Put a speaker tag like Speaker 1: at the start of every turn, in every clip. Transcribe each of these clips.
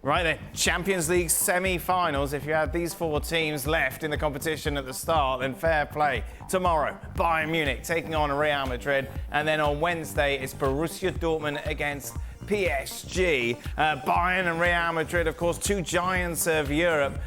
Speaker 1: Right then, Champions League semi-finals. If you had these four teams left in the competition at the start, then fair play. Tomorrow, Bayern Munich taking on Real Madrid. And then on Wednesday, it's Borussia Dortmund against PSG. Bayern and Real Madrid, of course, two giants of Europe,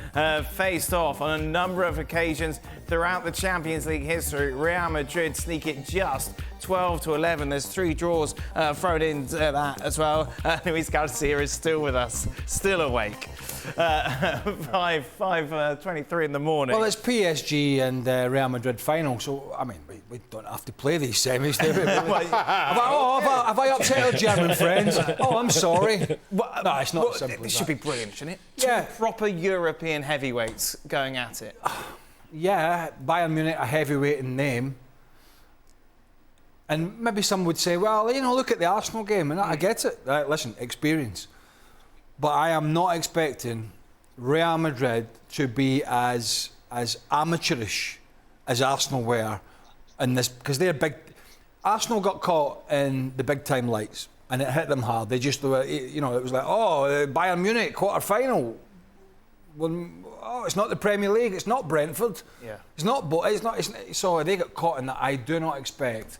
Speaker 1: faced off on a number of occasions throughout the Champions League history. Real Madrid sneak it just 12-11. There's 3 draws thrown into that as well. Luis Garcia is still with us, still awake. 5:23 in the morning.
Speaker 2: Well, it's PSG and Real Madrid final, so I mean, we don't have to play these semis, do we? have I upset our German friends? Oh, I'm sorry. Well, no, it's not simple.
Speaker 1: This should be brilliant, shouldn't it?
Speaker 2: Yeah.
Speaker 1: Two proper European heavyweights going at it.
Speaker 2: Yeah, Bayern Munich, a heavyweight in name. And maybe some would say, well, you know, look at the Arsenal game, and I get it. Right, listen, experience. But I am not expecting Real Madrid to be as amateurish as Arsenal were in this, because they're big. Arsenal got caught in the big time lights, and it hit them hard. They just, you know, it was like, oh, Bayern Munich quarter final. Well, oh, it's not the Premier League. It's not Brentford. Yeah. It's not. So they got caught in that. I do not expect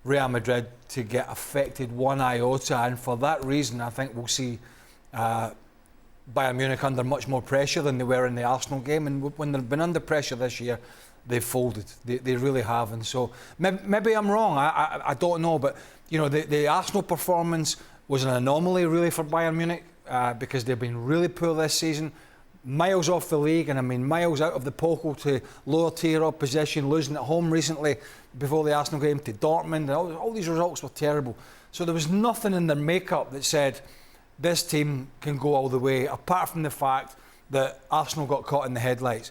Speaker 2: Real Madrid to get affected one iota, and for that reason, I think we'll see Bayern Munich under much more pressure than they were in the Arsenal game. And when they've been under pressure this year, they've folded. They really have. And so maybe I'm wrong. I don't know. But you know, the Arsenal performance was an anomaly really for Bayern Munich because they've been really poor this season. Miles off the league, and I mean miles out of the Pokal to lower tier opposition, losing at home recently before the Arsenal game to Dortmund. All these results were terrible. So there was nothing in their makeup that said this team can go all the way, apart from the fact that Arsenal got caught in the headlights.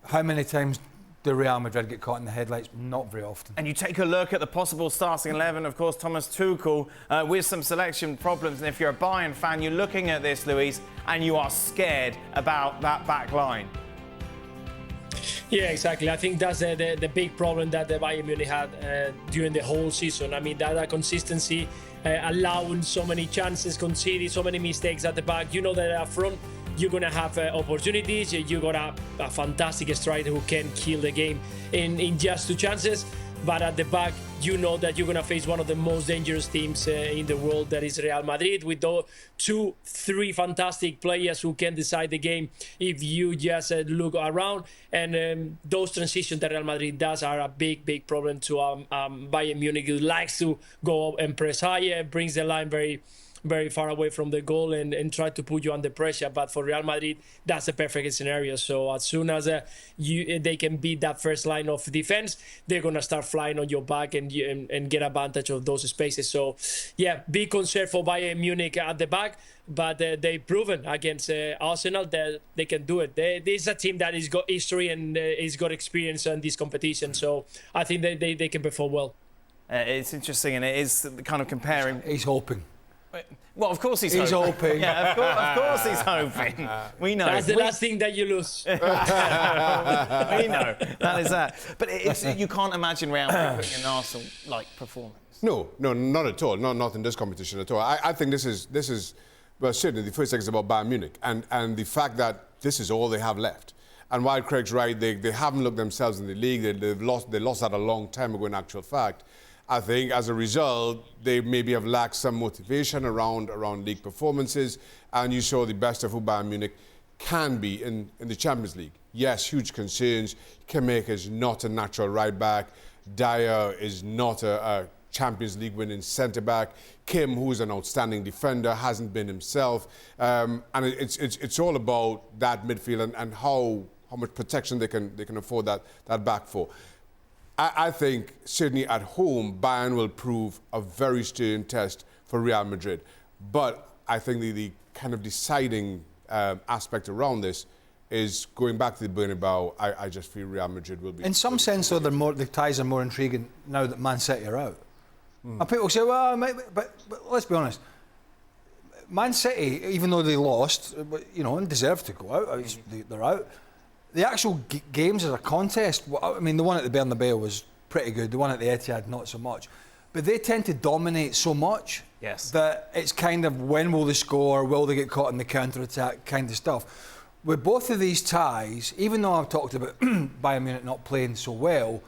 Speaker 2: How many times do Real Madrid get caught in the headlights? Not very often.
Speaker 1: And you take a look at the possible starting 11, of course, Thomas Tuchel with some selection problems. And if you're a Bayern fan, you're looking at this, Luis, and you are scared about that back line.
Speaker 3: Yeah, exactly. I think that's the big problem that the Bayern Munich had during the whole season. I mean, that consistency, allowing so many chances, conceding so many mistakes at the back. You know that up front, you're going to have opportunities. You got a fantastic striker who can kill the game in just 2 chances. But at the back, you know that you're going to face one of the most dangerous teams in the world, that is Real Madrid, with 2-3 fantastic players who can decide the game if you just look around. And those transitions that Real Madrid does are a big problem to Bayern Munich, who likes to go up and press higher, brings the line very far away from the goal and try to put you under pressure. But for Real Madrid, that's a perfect scenario. So as soon as they can beat that first line of defense, they're going to start flying on your back and get advantage of those spaces. So, yeah, big concern for Bayern Munich at the back, but they've proven against Arsenal that they can do it. This is a team that has got history and has got experience in this competition. So I think they can perform well.
Speaker 1: It's interesting, and it is kind of comparing.
Speaker 2: He's hoping.
Speaker 1: Well, of course he's hoping. Yeah, of course he's hoping. We know.
Speaker 3: That's the last thing that you lose.
Speaker 1: We know. That is that. But you can't imagine Real Madrid putting an Arsenal-like performance.
Speaker 4: No, not at all. Not in this competition at all. I think this is well, certainly the first thing is about Bayern Munich and the fact that this is all they have left. And while Craig's right, they haven't looked themselves in the league. They lost that a long time ago in actual fact. I think as a result, they maybe have lacked some motivation around league performances, and you saw the best of who Bayern Munich can be in the Champions League. Yes, huge concerns. Kimmich is not a natural right back. Dyer is not a Champions League winning centre back. Kim, who's an outstanding defender, hasn't been himself. And it's all about that midfield and how much protection they can afford that back four. I think certainly at home, Bayern will prove a very stern test for Real Madrid. But I think the kind of deciding aspect around this is going back to the Bernabeu. I just feel Real Madrid will be.
Speaker 2: In some sense, though, the ties are more intriguing now that Man City are out. And people say, well, but let's be honest. Man City, even though they lost, you know, and deserved to go out, they're out. The actual games as a contest, I mean, the one at the Bernabeu was pretty good. The one at the Etihad, not so much. But they tend to dominate so much
Speaker 1: Yes.
Speaker 2: that it's kind of when will they score, will they get caught in the counter-attack kind of stuff. With both of these ties, even though I've talked about Bayern Munich not playing so well,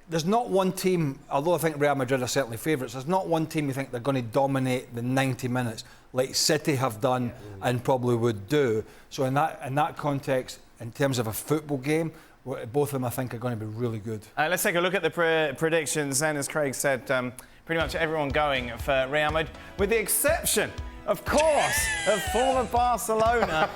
Speaker 2: there's not one team, although I think Real Madrid are certainly favourites, there's not one team you think they're going to dominate the 90 minutes like City have done and probably would do. So in that context, in terms of a football game, both of them I think are going to be really good.
Speaker 1: Let's take a look at the predictions. And as Craig said, pretty much everyone going for Real Madrid, with the exception, of course, of former Barcelona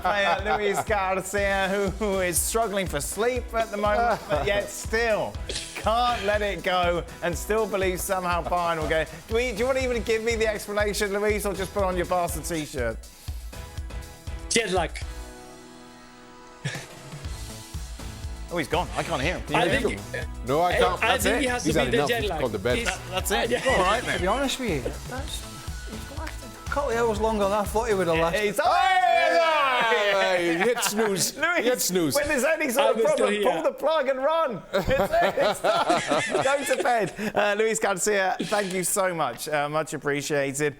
Speaker 1: player Luis Garcia, who is struggling for sleep at the moment, but yet still can't let it go and still believes somehow Bayern will go. Do you want to even give me the explanation, Luis, or just put on your Barca t-shirt?
Speaker 3: Jet lag.
Speaker 1: Oh, he's gone. I can't hear him.
Speaker 3: I think.
Speaker 4: No, I can't.
Speaker 3: I think he has to
Speaker 4: He's
Speaker 3: be
Speaker 4: had
Speaker 3: the
Speaker 4: enough.
Speaker 3: jet
Speaker 4: He's
Speaker 3: lag.
Speaker 4: gone to bed.
Speaker 1: That's it.
Speaker 3: Yeah.
Speaker 1: All right,
Speaker 2: To
Speaker 1: then.
Speaker 2: be honest with you, that's a couple of hours longer than I thought he would have lasted.
Speaker 1: He's
Speaker 4: Hey, you hit snooze.
Speaker 1: Luis,
Speaker 4: You hit snooze.
Speaker 1: when there's any sort of
Speaker 3: I'm still
Speaker 1: problem,
Speaker 3: here.
Speaker 1: pull the plug and run. It's done. Go to bed. Luis Garcia, thank you so much. Much appreciated.